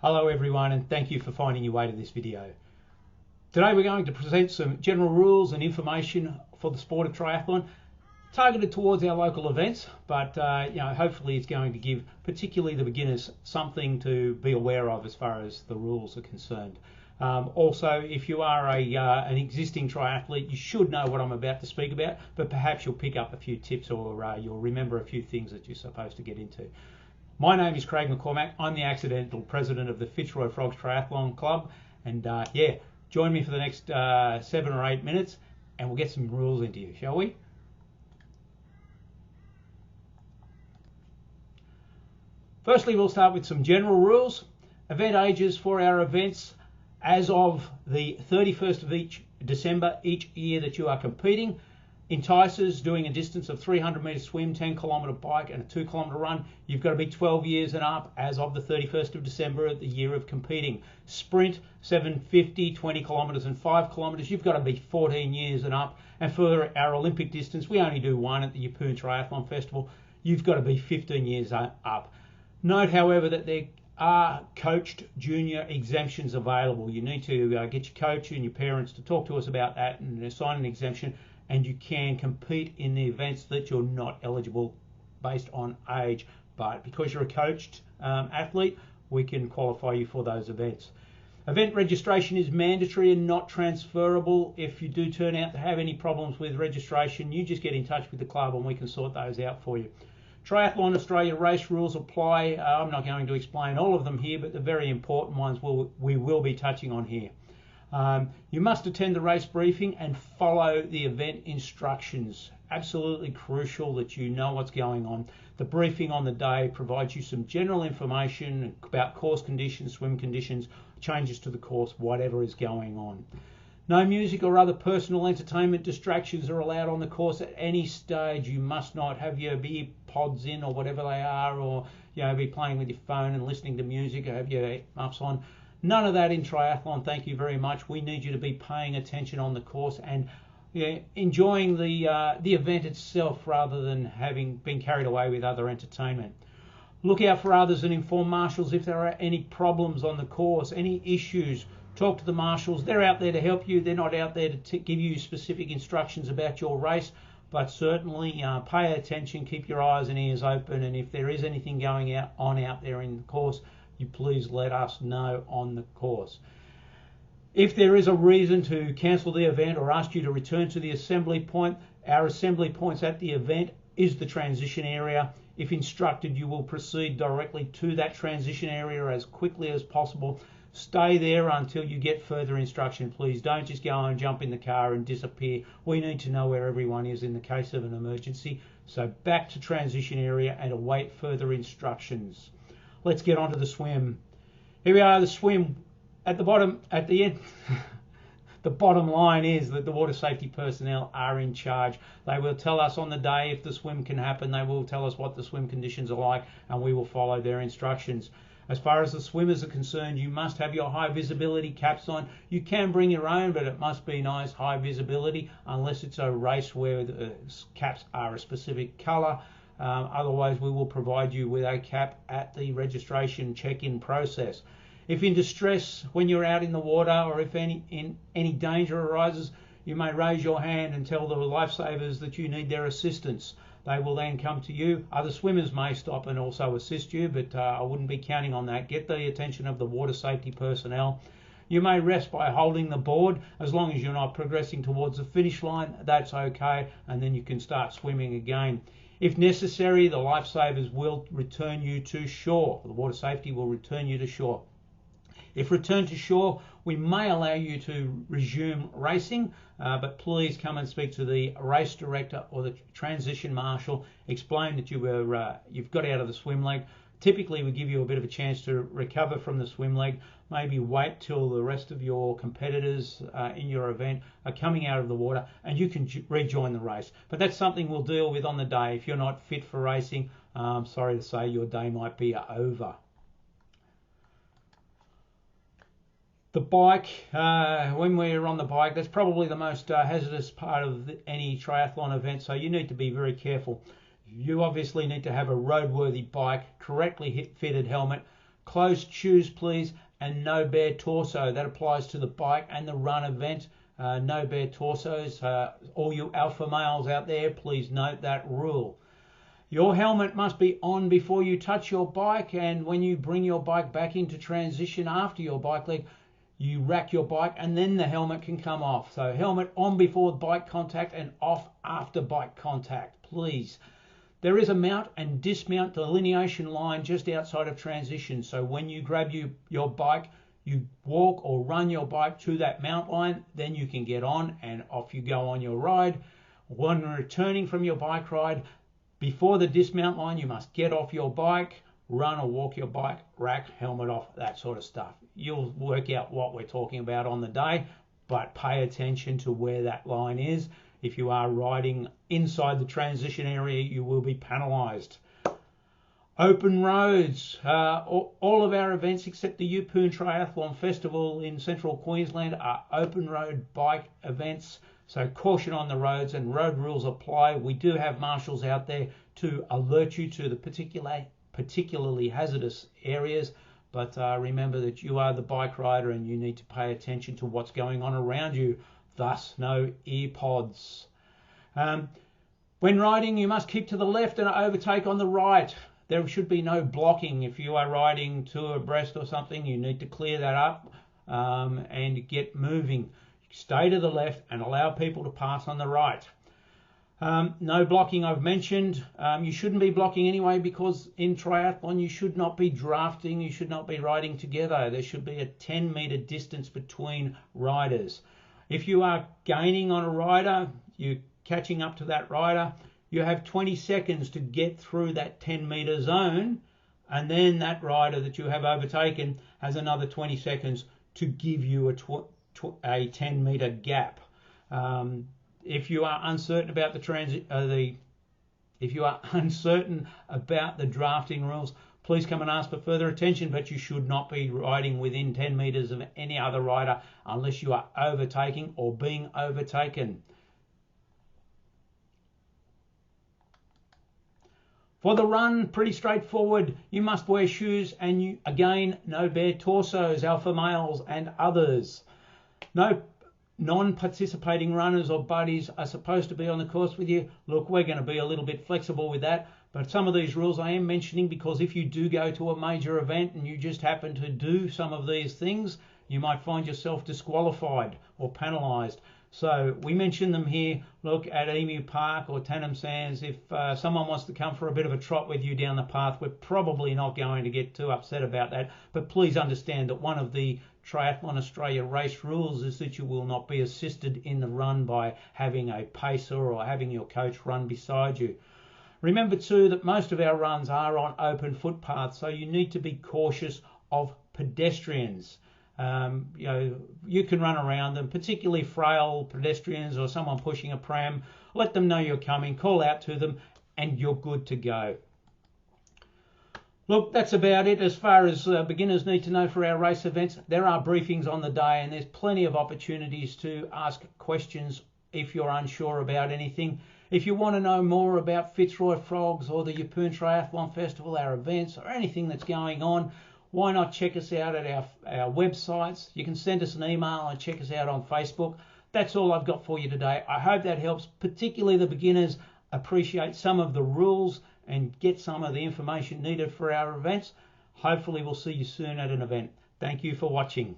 Hello everyone, and thank you for finding your way to this video. Today we're going to present some general rules and information for the sport of triathlon targeted towards our local events, but hopefully it's going to give particularly the beginners something to be aware of as far as the rules are concerned. Also, if you are an existing triathlete, you should know what I'm about to speak about, but perhaps you'll pick up a few tips or you'll remember a few things that you're supposed to get into. My name is Craig McCormack. I'm the accidental president of the Fitzroy Frogs Triathlon Club, and join me for the next 7 or 8 minutes and we'll get some rules into you, shall we? Firstly, we'll start with some general rules. Event ages for our events as of the 31st of each December each year that you are competing. Enticers doing a distance of 300 metre swim, 10 kilometre bike and a 2 kilometre run, you've got to be 12 years and up as of the 31st of December, the year of competing. Sprint, 750, 20 kilometres and 5 kilometres, you've got to be 14 years and up. And for our Olympic distance, we only do one at the Yeppoon Triathlon Festival, you've got to be 15 years up. Note, however, that there are coached junior exemptions available. You need to get your coach and your parents to talk to us about that and assign an exemption, and you can compete in the events that you're not eligible based on age. But because you're a coached athlete, we can qualify you for those events. Event registration is mandatory and not transferable. If you do turn out to have any problems with registration, you just get in touch with the club and we can sort those out for you. Triathlon Australia race rules apply. I'm not going to explain all of them here, but the very important ones we will be touching on here. You must attend the race briefing and follow the event instructions. Absolutely crucial that you know what's going on. The briefing on the day provides you some general information about course conditions, swim conditions, changes to the course, whatever is going on. No music or other personal entertainment distractions are allowed on the course at any stage. You must not have your ear pods in or whatever they are, or be playing with your phone and listening to music or have your muffs on. None of that in triathlon, thank you very much. We need you to be paying attention on the course and enjoying the event itself rather than having been carried away with other entertainment. Look out for others and inform marshals if there are any problems on the course, any issues. Talk to the marshals. They're out there to help you. They're not out there to give you specific instructions about your race, but certainly pay attention, keep your eyes and ears open, and if there is anything going on out there in the course, you please let us know on the course. If there is a reason to cancel the event or ask you to return to the assembly point, our assembly points at the event is the transition area. If instructed, you will proceed directly to that transition area as quickly as possible. Stay there until you get further instruction. Please don't just go and jump in the car and disappear. We need to know where everyone is in the case of an emergency. So back to transition area and await further instructions. Let's get on to the swim. Here we are, the swim. At the end, the bottom line is that the water safety personnel are in charge. They will tell us on the day if the swim can happen. They will tell us what the swim conditions are like, and we will follow their instructions. As far as the swimmers are concerned, you must have your high visibility caps on. You can bring your own, but it must be nice high visibility unless it's a race where the caps are a specific colour. Otherwise, we will provide you with a cap at the registration check-in process. If in distress when you're out in the water, or if any danger arises, you may raise your hand and tell the lifesavers that you need their assistance. They will then come to you. Other swimmers may stop and also assist you, but I wouldn't be counting on that. Get the attention of the water safety personnel. You may rest by holding the board. As long as you're not progressing towards the finish line, that's okay, and then you can start swimming again. If necessary, the lifesavers will return you to shore. The water safety will return you to shore. If returned to shore, we may allow you to resume racing, but please come and speak to the race director or the transition marshal. Explain that you've got out of the swim leg. Typically, we give you a bit of a chance to recover from the swim leg. Maybe wait till the rest of your competitors in your event are coming out of the water and you can rejoin the race. But that's something we'll deal with on the day. If you're not fit for racing, I'm sorry to say your day might be over. The bike, when we're on the bike, that's probably the most hazardous part of any triathlon event, so you need to be very careful. You obviously need to have a roadworthy bike, correctly fitted helmet, closed shoes please, and no bare torso. That applies to the bike and the run event. No bare torsos. All you alpha males out there, please note that rule. Your helmet must be on before you touch your bike, and when you bring your bike back into transition after your bike leg, you rack your bike and then the helmet can come off. So helmet on before bike contact and off after bike contact, please. There is a mount and dismount delineation line just outside of transition. So when you grab your bike, you walk or run your bike to that mount line, then you can get on and off you go on your ride. When returning from your bike ride, before the dismount line, you must get off your bike, run or walk your bike, rack, helmet off, that sort of stuff. You'll work out what we're talking about on the day, but pay attention to where that line is. If you are riding inside the transition area, you will be penalised. Open roads. All of our events except the Yeppoon Triathlon Festival in central Queensland are open road bike events. So caution on the roads and road rules apply. We do have marshals out there to alert you to the particularly hazardous areas, but remember that you are the bike rider and you need to pay attention to what's going on around you, thus no ear pods. When riding, you must keep to the left and overtake on the right. There should be no blocking. If you are riding two abreast or something, you need to clear that up and get moving. Stay to the left and allow people to pass on the right. No blocking, I've mentioned. You shouldn't be blocking anyway, because in triathlon you should not be drafting, you should not be riding together. There should be a 10-meter distance between riders. If you are gaining on a rider, you're catching up to that rider, you have 20 seconds to get through that 10-meter zone, and then that rider that you have overtaken has another 20 seconds to give you a 10-meter gap. If you are uncertain about the drafting rules, please come and ask for further attention, but you should not be riding within 10 meters of any other rider unless you are overtaking or being overtaken. For the run, pretty straightforward. You must wear shoes, and again, no bare torsos, alpha males and others. No non-participating runners or buddies are supposed to be on the course with you. Look, we're going to be a little bit flexible with that, but some of these rules I am mentioning because if you do go to a major event and you just happen to do some of these things, you might find yourself disqualified or penalised. So we mention them here. Look, at Emu Park or Tannum Sands, if someone wants to come for a bit of a trot with you down the path, we're probably not going to get too upset about that. But please understand that one of the Triathlon Australia race rules is that you will not be assisted in the run by having a pacer or having your coach run beside you. Remember too that most of our runs are on open footpaths, so you need to be cautious of pedestrians. You can run around them, particularly frail pedestrians or someone pushing a pram. Let them know you're coming, call out to them, and you're good to go. Look, that's about it as far as beginners need to know for our race events. There are briefings on the day, and there's plenty of opportunities to ask questions if you're unsure about anything. If you want to know more about Fitzroy Frogs or the Yeppoon Triathlon Festival, our events, or anything that's going on, why not check us out at our websites? You can send us an email and check us out on Facebook. That's all I've got for you today. I hope that helps, particularly the beginners, appreciate some of the rules and get some of the information needed for our events. Hopefully we'll see you soon at an event. Thank you for watching.